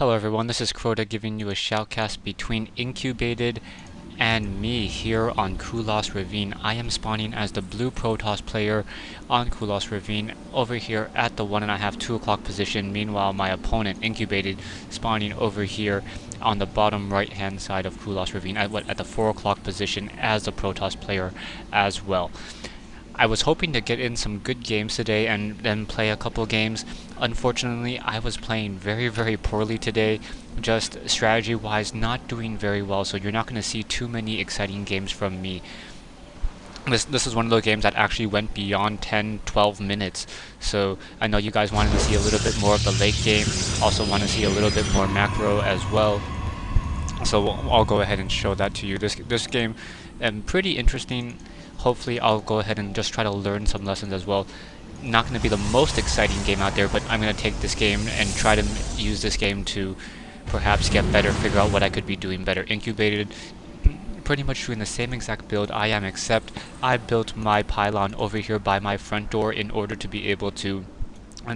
Hello everyone, this is Crota giving you a shoutcast between Incubated and me here on Kulas Ravine. I am spawning as the blue Protoss player on Kulas Ravine over here at the 1.5, 2 o'clock position. Meanwhile, my opponent, Incubated, spawning over here on the bottom right hand side of Kulas Ravine at the 4 o'clock position as the Protoss player as well. I was hoping to get in some good games today and then play a couple games. Unfortunately, I was playing very poorly today, just strategy-wise not doing very well, so you're not going to see too many exciting games from me. This is one of those games that actually went beyond 10-12 minutes, so I know you guys wanted to see a little bit more of the late game, also want to see a little bit more macro as well. So I'll go ahead and show that to you. This game pretty interesting. Hopefully I'll go ahead and just try to learn some lessons as well. Not going to be the most exciting game out there, but I'm going to take this game and try to use this game to perhaps get better, figure out what I could be doing better. Incubated, pretty much doing the same exact build I am, except I built my pylon over here by my front door in order to be able to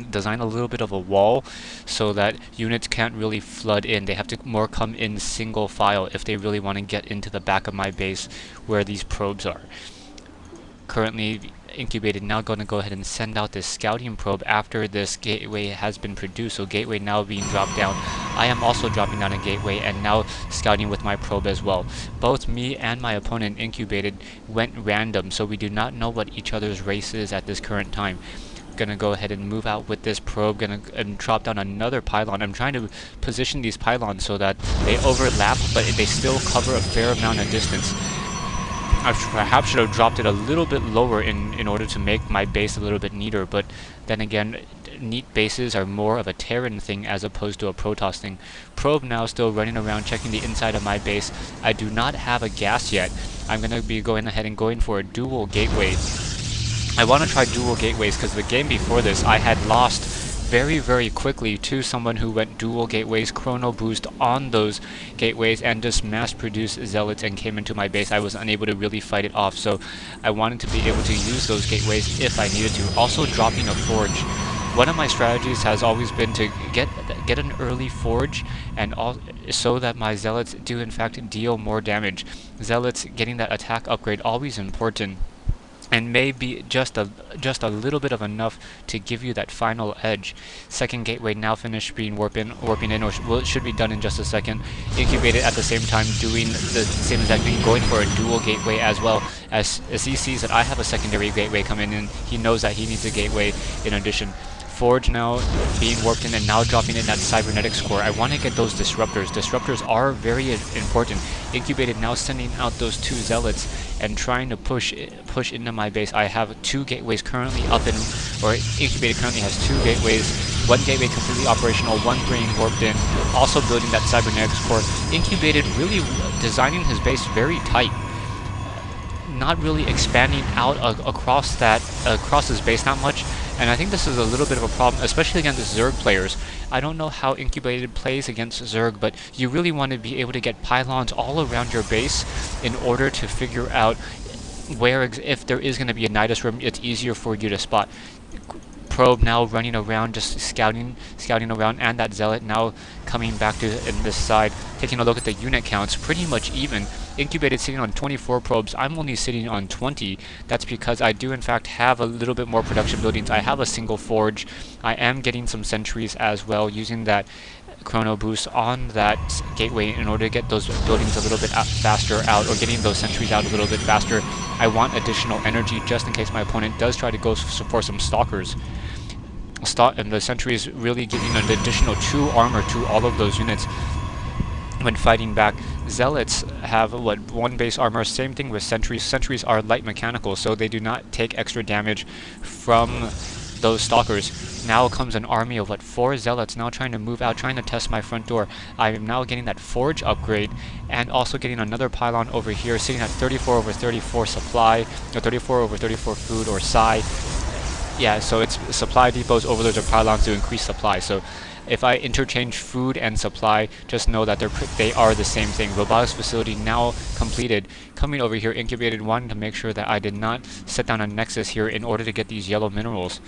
design a little bit of a wall so that units can't really flood in. They have to more come in single file if they really want to get into the back of my base where these probes are. Currently, Incubated now going to go ahead and send out this scouting probe after this gateway has been produced. So gateway now being dropped down. I am also dropping down a gateway and now scouting with my probe as well. Both me and my opponent, Incubated, went random, so we do not know what each other's race is at this current time. Gonna go ahead and move out with this probe, gonna drop down another pylon. I'm trying to position these pylons so that they overlap, but they still cover a fair amount of distance. I perhaps should have dropped it a little bit lower in order to make my base a little bit neater, but then again, neat bases are more of a Terran thing as opposed to a Protoss thing. Probe now still running around checking the inside of my base. I do not have a gas yet. I'm going to be going ahead and going for a dual gateway. I want to try dual gateways because the game before this I had lost very quickly to someone who went dual gateways, chrono boost on those gateways, and just mass produced zealots and came into my base. I was unable to really fight it off, so I wanted to be able to use those gateways if I needed to. Also dropping a forge. One of my strategies has always been to get an early forge, and so that my zealots do in fact deal more damage. Zealots getting that attack upgrade always important, and maybe just a little bit of enough to give you that final edge. Second gateway now finished being warping in, or it should be done in just a second. Incubated at the same time doing the same exact thing, going for a dual gateway as well. As he sees that I have a secondary gateway coming in, he knows that he needs a gateway in addition. Forge now being warped in and now dropping in that cybernetics core. I want to get those disruptors. Disruptors are very important. Incubated now sending out those two zealots and trying to push into my base. I have two gateways currently up in, or Incubated currently has two gateways. One gateway completely operational, one being warped in. Also building that cybernetics core. Incubated really designing his base very tight. Not really expanding out across his base that much. And I think this is a little bit of a problem, especially against Zerg players. I don't know how Incubated plays against Zerg, but you really want to be able to get pylons all around your base in order to figure out where, if there is going to be a Nidus room, it's easier for you to spot. Probe now running around, just scouting around, and that zealot now coming back to this side, taking a look at the unit counts, pretty much even. Incubated sitting on 24 probes, I'm only sitting on 20. That's because I do in fact have a little bit more production buildings. I have a single forge. I am getting some sentries as well, using that chrono boost on that gateway in order to get those buildings a little bit faster out, or getting those sentries out a little bit faster. I want additional energy just in case my opponent does try to go for some stalkers. And the sentries really giving an additional 2 armor to all of those units when fighting back. Zealots have 1 base armor, same thing with sentries. Sentries are light mechanical, so they do not take extra damage from those stalkers. Now comes an army of 4 zealots now trying to move out, trying to test my front door. I am now getting that forge upgrade and also getting another pylon over here, sitting at 34/34 supply, or 34/34 food or psi. Yeah, so it's supply depots, overloads, or pylons to increase supply. So if I interchange food and supply, just know that they are the same thing. Robotics facility now completed. Coming over here, Incubated, wanting to make sure that I did not set down a nexus here in order to get these yellow minerals.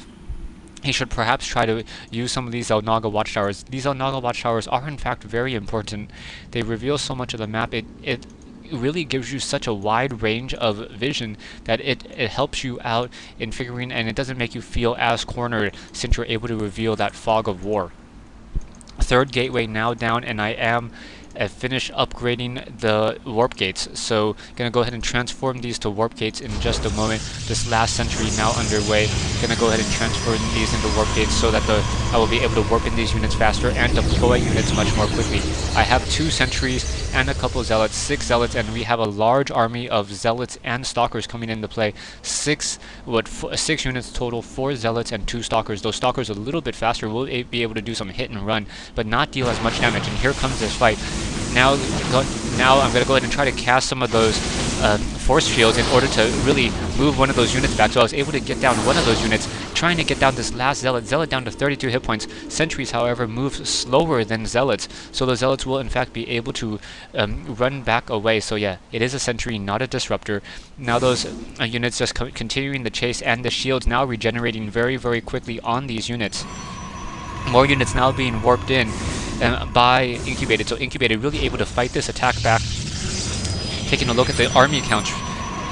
he should perhaps try to use some of these Elnaga watchtowers. These Elnaga watchtowers are in fact very important. They reveal so much of the map. It really gives you such a wide range of vision that it helps you out in figuring, and it doesn't make you feel as cornered since you're able to reveal that fog of war. Third gateway now down, and I am finish upgrading the warp gates. So gonna go ahead and transform these to warp gates in just a moment. This last century now underway. Gonna go ahead and transform these into warp gates so that I will be able to warp in these units faster and deploy units much more quickly. I have 2 sentries and a couple zealots, 6 zealots, and we have a large army of zealots and stalkers coming into play. 6 units total, 4 zealots and 2 stalkers. Those stalkers a little bit faster will be able to do some hit and run, but not deal as much damage. And here comes this fight. Now I'm going to go ahead and try to cast some of those force shields in order to really move one of those units back. So I was able to get down one of those units, trying to get down this last zealot. Zealot down to 32 hit points. Sentries, however, move slower than zealots, so the zealots will in fact be able to run back away. So yeah, it is a sentry, not a disruptor. Now those units just continuing the chase, and the shields now regenerating very, very quickly on these units. More units now being warped in by Incubated, so Incubated really able to fight this attack back. Taking a look at the army count,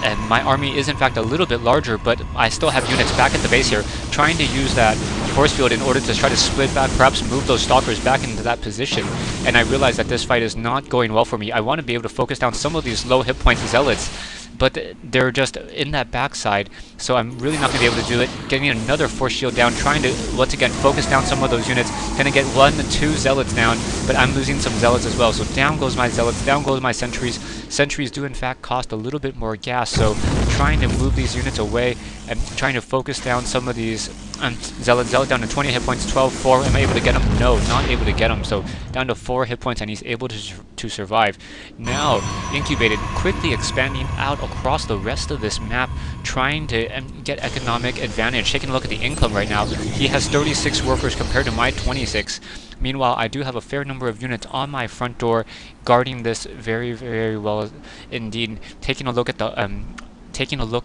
and my army is in fact a little bit larger, but I still have units back at the base here, trying to use that force field in order to try to split back, perhaps move those stalkers back into that position. And I realize that this fight is not going well for me. I want to be able to focus down some of these low hit point zealots, but they're just in that backside, so I'm really not going to be able to do it. Getting another force shield down, trying to once again focus down some of those units. Gonna get 1 to 2 zealots down, but I'm losing some zealots as well. So down goes my zealots, down goes my sentries. Sentries do in fact cost a little bit more gas, so trying to move these units away and trying to focus down some of these zealot down to 20 hit points, 12, 4. Am I able to get him? No, not able to get him. So down to 4 hit points, and he's able to survive. Now Incubated quickly expanding out across the rest of this map, trying to get economic advantage. Taking a look at the income right now, he has 36 workers compared to my 26. Meanwhile, I do have a fair number of units on my front door guarding this very, very well indeed. Taking a look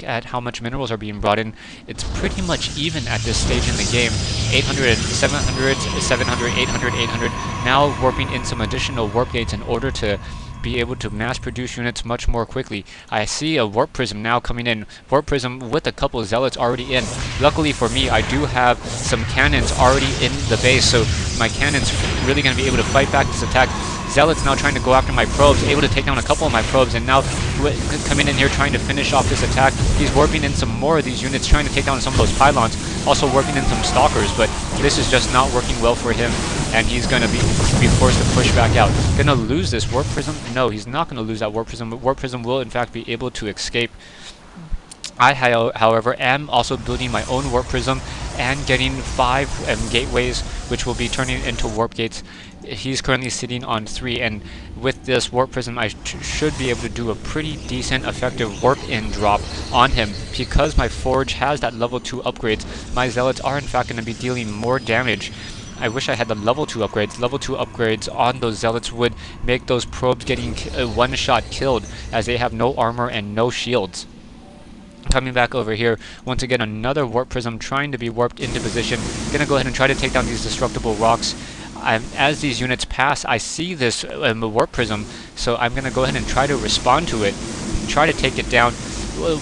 at how much minerals are being brought in, it's pretty much even at this stage in the game. 800, 700, 700, 800, 800. Now warping in some additional warp gates in order to be able to mass produce units much more quickly. I see a warp prism now coming in. Warp prism with a couple of zealots already in. Luckily for me, I do have some cannons already in the base, so my cannons really going to be able to fight back this attack. Zealots now trying to go after my probes, able to take down a couple of my probes, and now coming in here trying to finish off this attack. He's warping in some more of these units, trying to take down some of those pylons, also warping in some stalkers, but this is just not working well for him, and he's going to be forced to push back out. Gonna lose this warp prism? No, he's not going to lose that warp prism, but warp prism will in fact be able to escape. I, however, am also building my own warp prism and getting 5 gateways, which will be turning into warp gates. He's currently sitting on 3, and with this warp prism I should be able to do a pretty decent effective warp in drop on him. Because my forge has that level 2 upgrades, my zealots are in fact going to be dealing more damage. I wish I had the level 2 upgrades. Level 2 upgrades on those zealots would make those probes getting one-shot killed, as they have no armor and no shields. Coming back over here, once again another warp prism trying to be warped into position. Gonna go ahead and try to take down these destructible rocks. As these units pass, I see this warp prism, so I'm gonna go ahead and try to respond to it, try to take it down.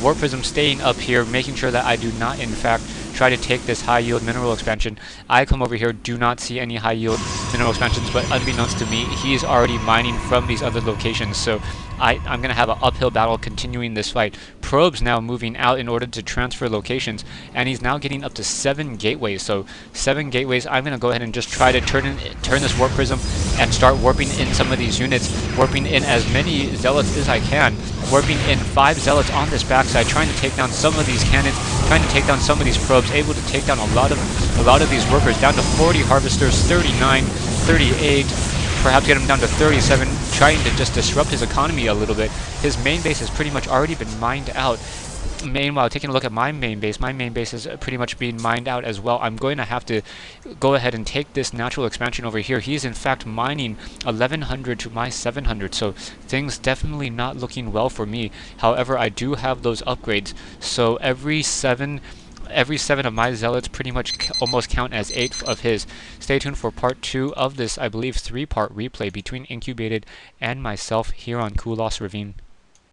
Warp prism staying up here, making sure that I do not in fact try to take this high yield mineral expansion. I come over here, do not see any high yield mineral expansions, but unbeknownst to me, he's already mining from these other locations, so I'm going to have an uphill battle continuing this fight. Probes now moving out in order to transfer locations, and he's now getting up to 7 gateways. So 7 gateways. I'm going to go ahead and just try to turn this warp prism and start warping in some of these units, warping in as many zealots as I can, warping in 5 zealots on this backside, trying to take down some of these cannons, trying to take down some of these probes, able to take down a lot of these workers, down to 40 harvesters, 39, 38. Perhaps get him down to 37, trying to just disrupt his economy a little bit. His main base has pretty much already been mined out. Meanwhile, taking a look at my main base is pretty much being mined out as well. I'm going to have to go ahead and take this natural expansion over here. He's in fact mining 1100 to my 700, so things definitely not looking well for me. However, I do have those upgrades, so every 7 every 7 of my zealots pretty much almost count as 8 of his. Stay tuned for part 2 of this, I believe, 3-part replay between Incubated and myself here on Kulas Ravine.